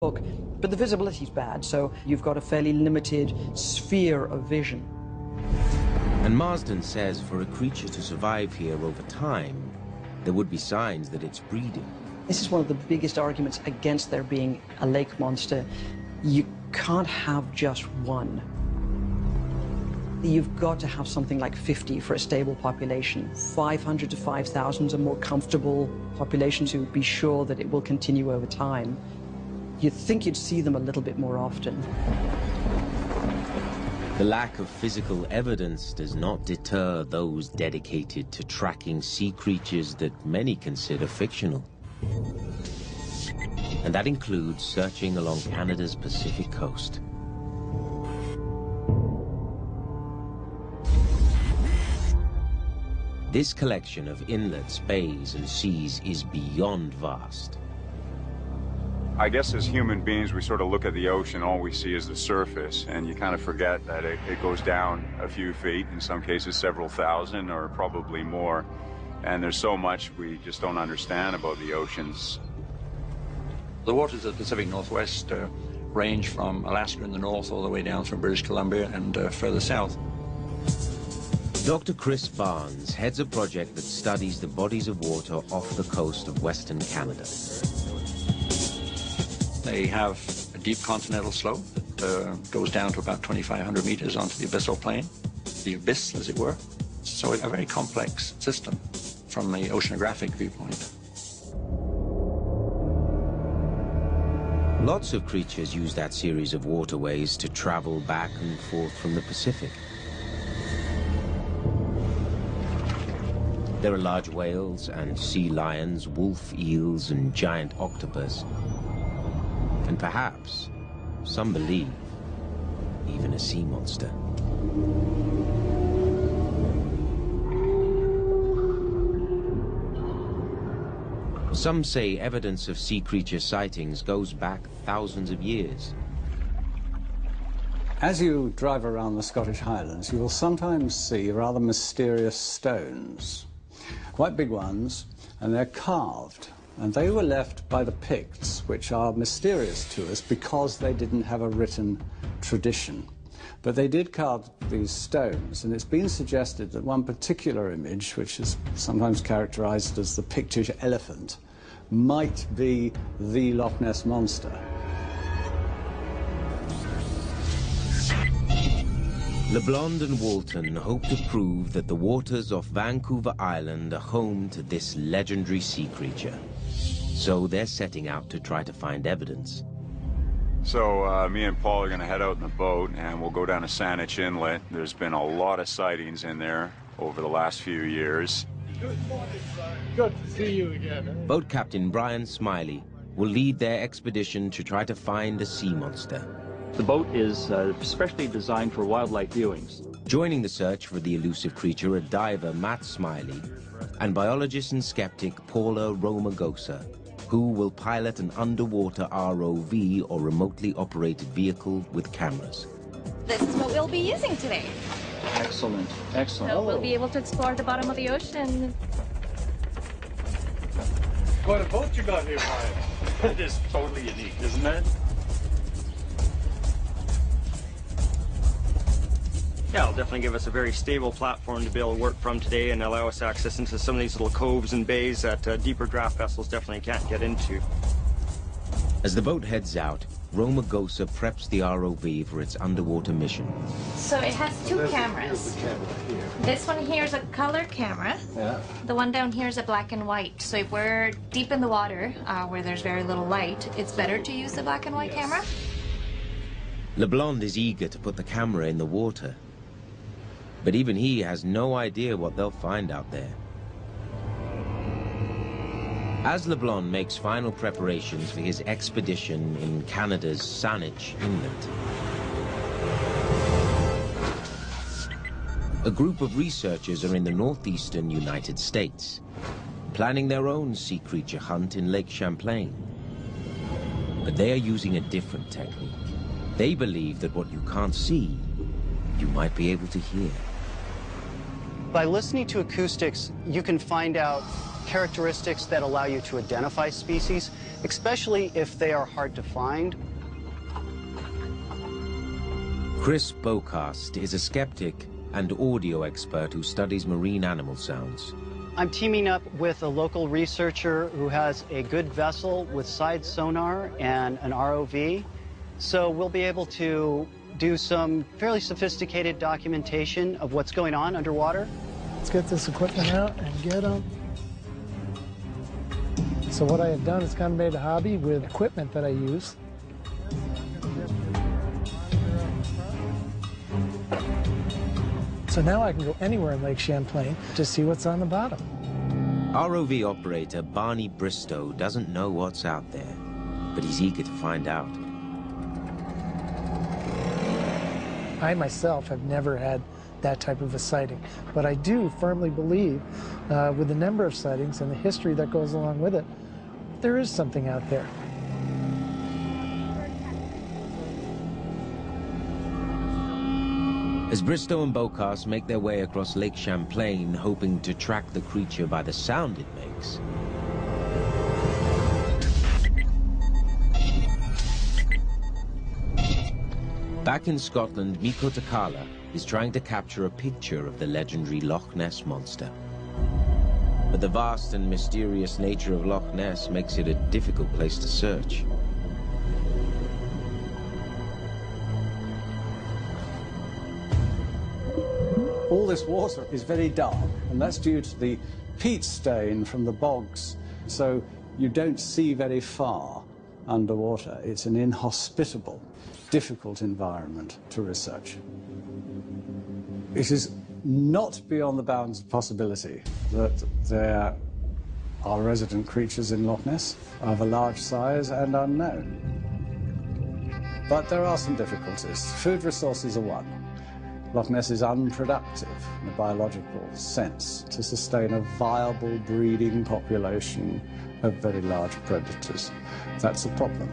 book, but the visibility's bad, so you've got a fairly limited sphere of vision. And Marsden says for a creature to survive here over time, there would be signs that it's breeding. This is one of the biggest arguments against there being a lake monster. You can't have just one. You've got to have something like 50 for a stable population. 500 to 5,000 is a more comfortable population to be sure that it will continue over time. You'd think you'd see them a little bit more often. The lack of physical evidence does not deter those dedicated to tracking sea creatures that many consider fictional. And that includes searching along Canada's Pacific coast. This collection of inlets, bays, and seas is beyond vast. I guess as human beings, we sort of look at the ocean, all we see is the surface, and you kind of forget that it goes down a few feet, in some cases several thousand or probably more. And there's so much we just don't understand about the oceans. The waters of the Pacific Northwest range from Alaska in the north all the way down through British Columbia and further south. Dr. Chris Barnes heads a project that studies the bodies of water off the coast of Western Canada. They have a deep continental slope that goes down to about 2,500 meters onto the abyssal plain, the abyss, as it were. So a very complex system from the oceanographic viewpoint. Lots of creatures use that series of waterways to travel back and forth from the Pacific. There are large whales and sea lions, wolf eels, and giant octopus. And perhaps, some believe, even a sea monster. Some say evidence of sea creature sightings goes back thousands of years. As you drive around the Scottish Highlands, you will sometimes see rather mysterious stones, quite big ones, and they're carved. And they were left by the Picts, which are mysterious to us because they didn't have a written tradition. But they did carve these stones, and it's been suggested that one particular image, which is sometimes characterized as the Pictish elephant, might be the Loch Ness Monster. LeBlond and Walton hope to prove that the waters off Vancouver Island are home to this legendary sea creature. So they're setting out to try to find evidence. So me and Paul are going to head out in the boat, and we'll go down to Saanich Inlet. There's been a lot of sightings in there over the last few years. Good morning, Brian. Good to see you again. Boat Captain Brian Smiley will lead their expedition to try to find a sea monster. The boat is specially designed for wildlife viewings. Joining the search for the elusive creature are diver Matt Smiley and biologist and skeptic Paula Romagosa, who will pilot an underwater ROV or remotely operated vehicle with cameras. This is what we'll be using today. Excellent, excellent. So we'll be able to explore the bottom of the ocean. What a boat you got here, Brian. It is totally unique, isn't it? Yeah, it'll definitely give us a very stable platform to be able to work from today and allow us access into some of these little coves and bays that deeper draft vessels definitely can't get into. As the boat heads out, Romagosa preps the ROV for its underwater mission. So it has two cameras. This one here is a color camera. Yeah. The one down here is a black and white. So if we're deep in the water, where there's very little light, it's better to use the black and white camera. LeBlond is eager to put the camera in the water. But even he has no idea what they'll find out there. As LeBlond makes final preparations for his expedition in Canada's Saanich Inlet, a group of researchers are in the northeastern United States, planning their own sea creature hunt in Lake Champlain. But they are using a different technique. They believe that what you can't see, you might be able to hear. By listening to acoustics, you can find out characteristics that allow you to identify species. especially if they are hard to find. Chris Bocast is a skeptic and audio expert who studies marine animal sounds. I'm teaming up with a local researcher who has a good vessel with side sonar and an ROV. So we'll be able to do some fairly sophisticated documentation of what's going on underwater. Let's get this equipment out and get them. So what I have done is kind of made a hobby with equipment that I use. So now I can go anywhere in Lake Champlain to see what's on the bottom. ROV operator Barney Bristow doesn't know what's out there, but he's eager to find out. I myself have never had that type of a sighting, but I do firmly believe, with the number of sightings and the history that goes along with it, there is something out there. As Bristow and Bocast make their way across Lake Champlain, hoping to track the creature by the sound it makes, back in Scotland, Mikko Takala is trying to capture a picture of the legendary Loch Ness monster. But the vast and mysterious nature of Loch Ness makes it a difficult place to search. All this water is very dark, and that's due to the peat stain from the bogs. So you don't see very far underwater. It's an inhospitable, difficult environment to research. It is not beyond the bounds of possibility that there are resident creatures in Loch Ness of a large size and unknown. But there are some difficulties. Food resources are one. Loch Ness is unproductive in a biological sense to sustain a viable breeding population of very large predators. That's a problem.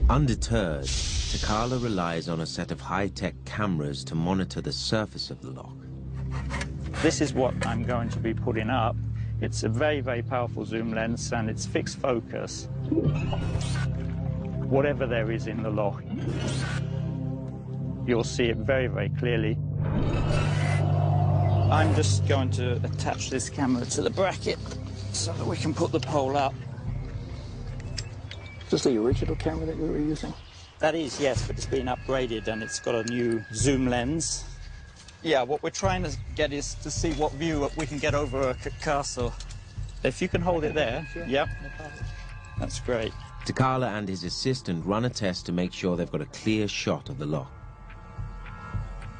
Undeterred, Takala relies on a set of high-tech cameras to monitor the surface of the loch. This is what I'm going to be putting up. It's a very, very powerful zoom lens, and it's fixed focus. Whatever there is in the loch, you'll see it very, very clearly. I'm just going to attach this camera to the bracket so that we can put the pole up. Is this the original camera that you were using? That is, yes, but it's been upgraded and it's got a new zoom lens. Yeah, what we're trying to get is to see what view we can get over a castle. If you can hold it there, sure. Yep, that's great. Takala and his assistant run a test to make sure they've got a clear shot of the loch.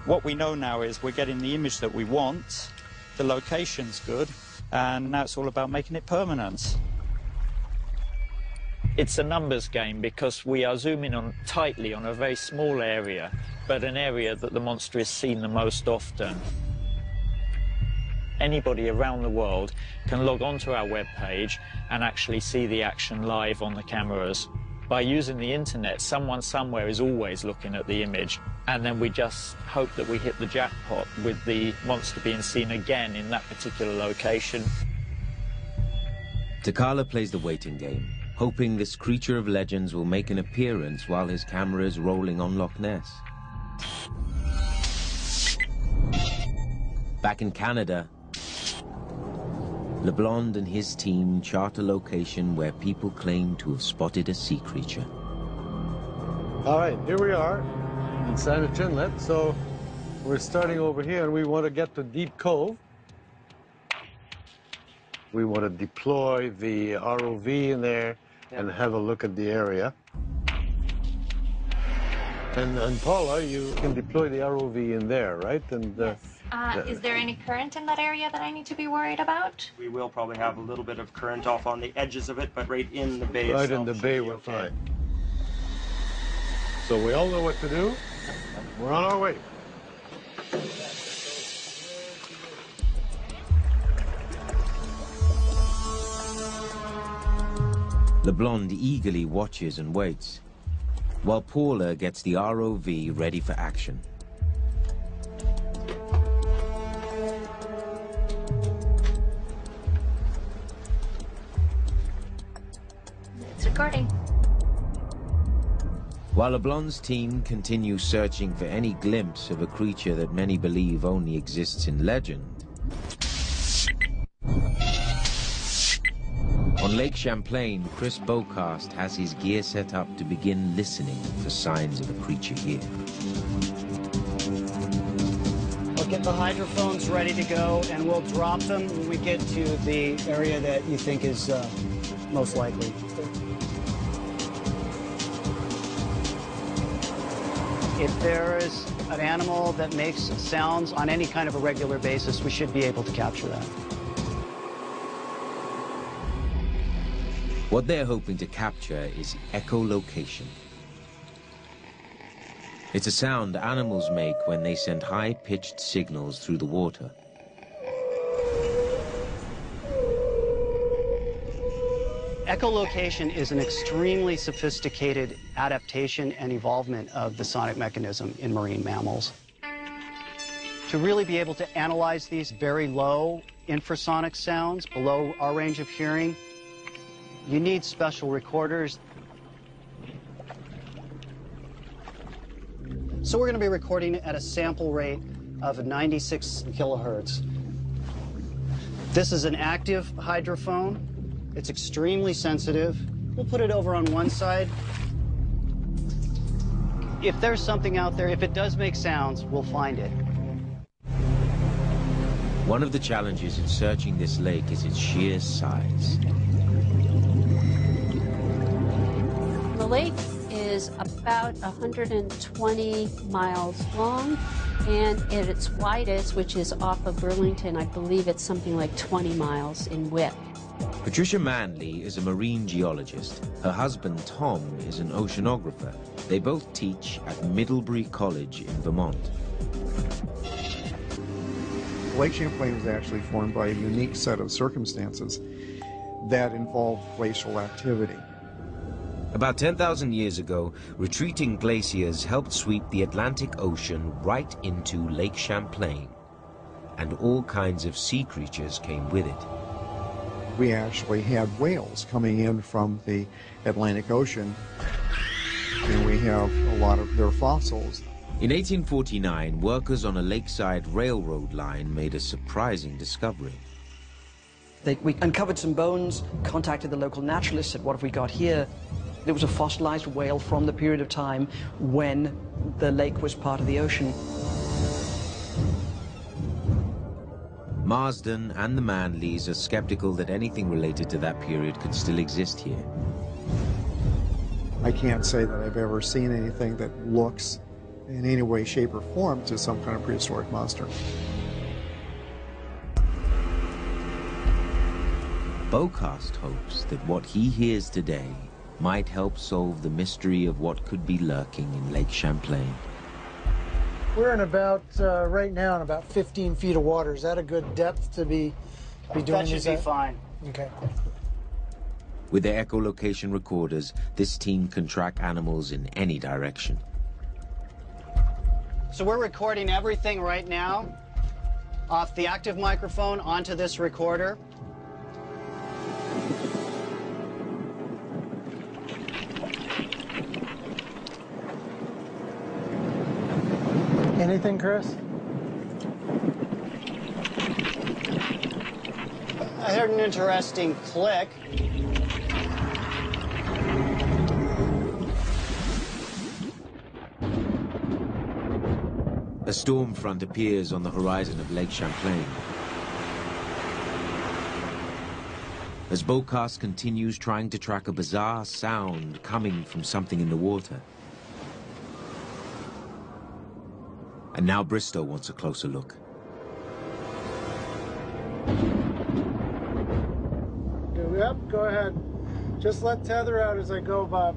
What we know now is we're getting the image that we want, the location's good, and now it's all about making it permanent. It's a numbers game because we are zooming on tightly on a very small area, but an area that the monster is seen the most often. Anybody around the world can log onto our webpage and actually see the action live on the cameras. By using the internet, someone somewhere is always looking at the image, and then we just hope that we hit the jackpot with the monster being seen again in that particular location. Takala plays the waiting game, hoping this creature of legends will make an appearance while his camera is rolling on Loch Ness. Back in Canada, LeBlond and his team chart a location where people claim to have spotted a sea creature. All right, here we are in Sandwich Inlet. So we're starting over here and we want to get to Deep Cove. We want to deploy the ROV in there and have a look at the area. And Paula, you can deploy the ROV in there, right? And yes. Is there any current in that area that I need to be worried about? We will probably have a little bit of current off on the edges of it, but right in the bay right in the bay, we're fine. So we all know what to do. We're on our way. LeBlond eagerly watches and waits, while Paula gets the ROV ready for action. Recording. While LeBlanc's team continues searching for any glimpse of a creature that many believe only exists in legend, on Lake Champlain, Chris Bocast has his gear set up to begin listening for signs of a creature here. We'll get the hydrophones ready to go, and we'll drop them when we get to the area that you think is most likely. If there is an animal that makes sounds on any kind of a regular basis, we should be able to capture that. What they're hoping to capture is echolocation. It's a sound animals make when they send high-pitched signals through the water. Echolocation is an extremely sophisticated adaptation and evolvement of the sonic mechanism in marine mammals. To really be able to analyze these very low infrasonic sounds below our range of hearing, you need special recorders. So we're going to be recording at a sample rate of 96 kilohertz. This is an active hydrophone. It's extremely sensitive. We'll put it over on one side. If there's something out there, if it does make sounds, we'll find it. One of the challenges in searching this lake is its sheer size. The lake is about 120 miles long, and at its widest, which is off of Burlington, I believe it's something like 20 miles in width. Patricia Manley is a marine geologist. Her husband, Tom, is an oceanographer. They both teach at Middlebury College in Vermont. Lake Champlain was actually formed by a unique set of circumstances that involved glacial activity. About 10,000 years ago, retreating glaciers helped sweep the Atlantic Ocean right into Lake Champlain, and all kinds of sea creatures came with it. We actually had whales coming in from the Atlantic Ocean, and we have a lot of their fossils. In 1849, workers on a lakeside railroad line made a surprising discovery. We uncovered some bones, contacted the local naturalists, said, what have we got here? There was a fossilized whale from the period of time when the lake was part of the ocean. Marsden and the Manleys are skeptical that anything related to that period could still exist here. I can't say that I've ever seen anything that looks in any way, shape, or form to some kind of prehistoric monster. Bocast hopes that what he hears today might help solve the mystery of what could be lurking in Lake Champlain. We're in about, right now, in about 15 feet of water. Is that a good depth to be doing? That should be fine. Okay. With their echolocation recorders, this team can track animals in any direction. So we're recording everything right now off the active microphone onto this recorder. Anything, Chris? I heard an interesting click. A storm front appears on the horizon of Lake Champlain. As Bocast continues trying to track a bizarre sound coming from something in the water. And now Bristow wants a closer look. Yep, go ahead. Just let tether out as I go, Bob.